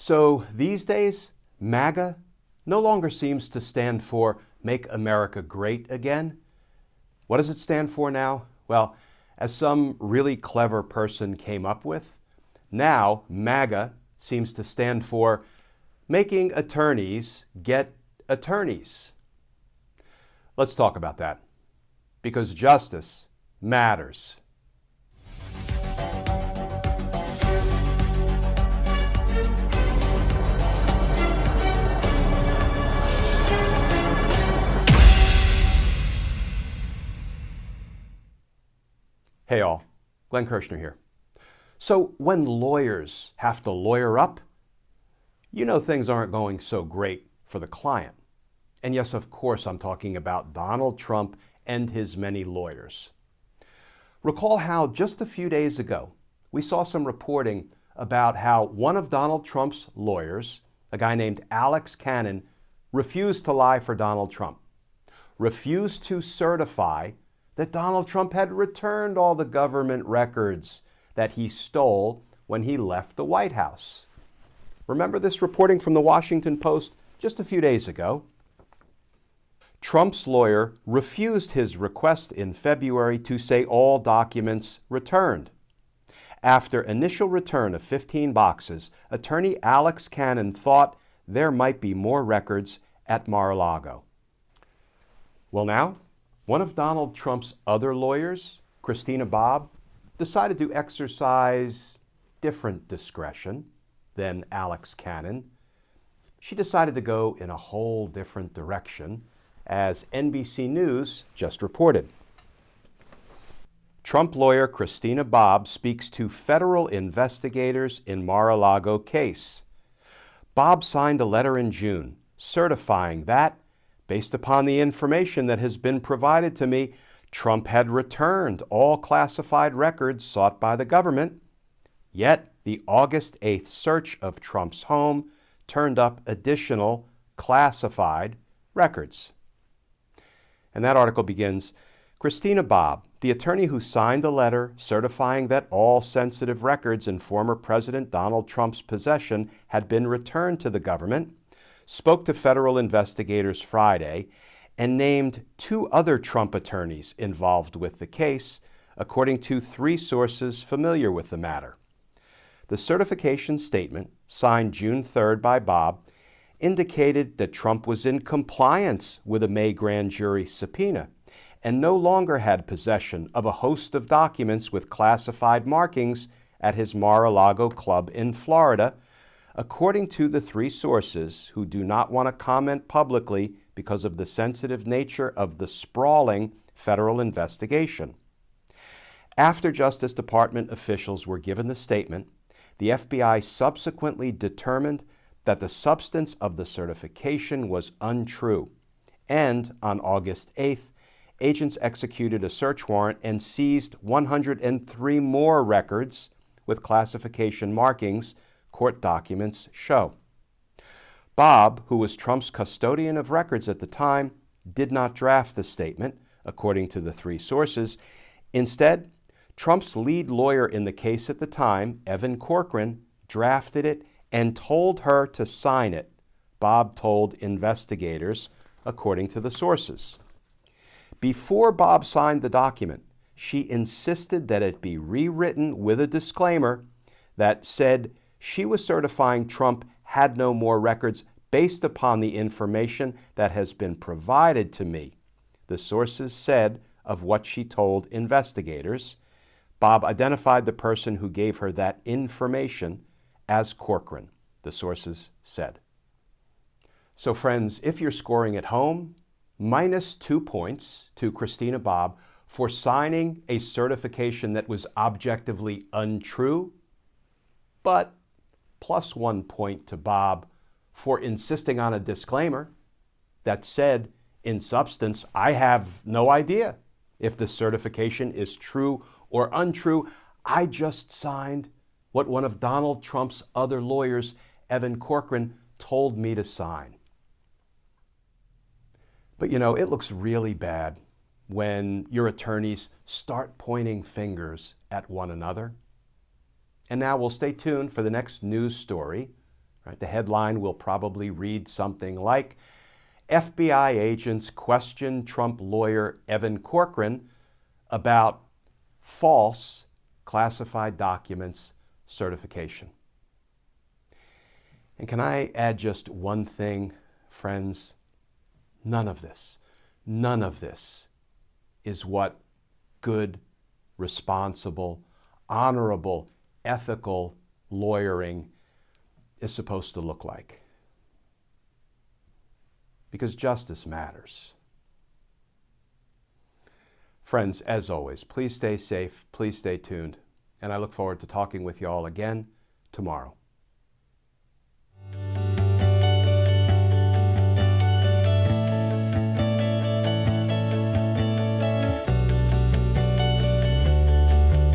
So these days, MAGA no longer seems to stand for Make America Great Again. What does it stand for now? Well, as some really clever person came up with, now MAGA seems to stand for Making Attorneys Get Attorneys. Let's talk about that, because justice matters. Hey all, Glenn Kirshner here. So when lawyers have to lawyer up, you know things aren't going so great for the client. And yes, of course, I'm talking about Donald Trump and his many lawyers. Recall how just a few days ago, we saw some reporting about how one of Donald Trump's lawyers, a guy named Alex Cannon, refused to lie for Donald Trump, refused to certify that Donald Trump had returned all the government records that he stole when he left the White House. Remember this reporting from the Washington Post just a few days ago? Trump's lawyer refused his request in February to say all documents returned. After initial return of 15 boxes, attorney Alex Cannon thought there might be more records at Mar-a-Lago. Well, now, one of Donald Trump's other lawyers, Christina Bobb, decided to exercise different discretion than Alex Cannon. She decided to go in a whole different direction, as NBC News just reported. Trump lawyer Christina Bobb speaks to federal investigators in Mar-a-Lago case. Bobb signed a letter in June certifying that, based upon the information that has been provided to me, Trump had returned all classified records sought by the government. Yet, the August 8th search of Trump's home turned up additional classified records. And that article begins, Christina Bobb, the attorney who signed the letter certifying that all sensitive records in former President Donald Trump's possession had been returned to the government, spoke to federal investigators Friday and named two other Trump attorneys involved with the case, according to three sources familiar with the matter. The certification statement, signed June 3rd by Bobb, indicated that Trump was in compliance with a May grand jury subpoena and no longer had possession of a host of documents with classified markings at his Mar-a-Lago club in Florida, according to the three sources who do not want to comment publicly because of the sensitive nature of the sprawling federal investigation. After Justice Department officials were given the statement, the FBI subsequently determined that the substance of the certification was untrue, and on August 8th, agents executed a search warrant and seized 103 more records with classification markings, court documents show. Bobb, who was Trump's custodian of records at the time, did not draft the statement, according to the three sources. Instead, Trump's lead lawyer in the case at the time, Evan Corcoran, drafted it and told her to sign it, Bobb told investigators, according to the sources. Before Bobb signed the document, she insisted that it be rewritten with a disclaimer that said she was certifying Trump had no more records based upon the information that has been provided to me, the sources said of what she told investigators. Bobb identified the person who gave her that information as Corcoran, the sources said. So friends, if you're scoring at home, -2 points to Christina Bobb for signing a certification that was objectively untrue, but +1 point to Bobb for insisting on a disclaimer that said, in substance, I have no idea if the certification is true or untrue. I just signed what one of Donald Trump's other lawyers, Evan Corcoran, told me to sign. But you know, it looks really bad when your attorneys start pointing fingers at one another. And now we'll stay tuned for the next news story Right? The headline will probably read something like, FBI agents question Trump lawyer Evan Corcoran about false classified documents certification. And can I add just one thing, friends? None of this is what good, responsible, honorable, ethical lawyering is supposed to look like. Because justice matters. Friends, as always, please stay safe, please stay tuned, and I look forward to talking with you all again tomorrow.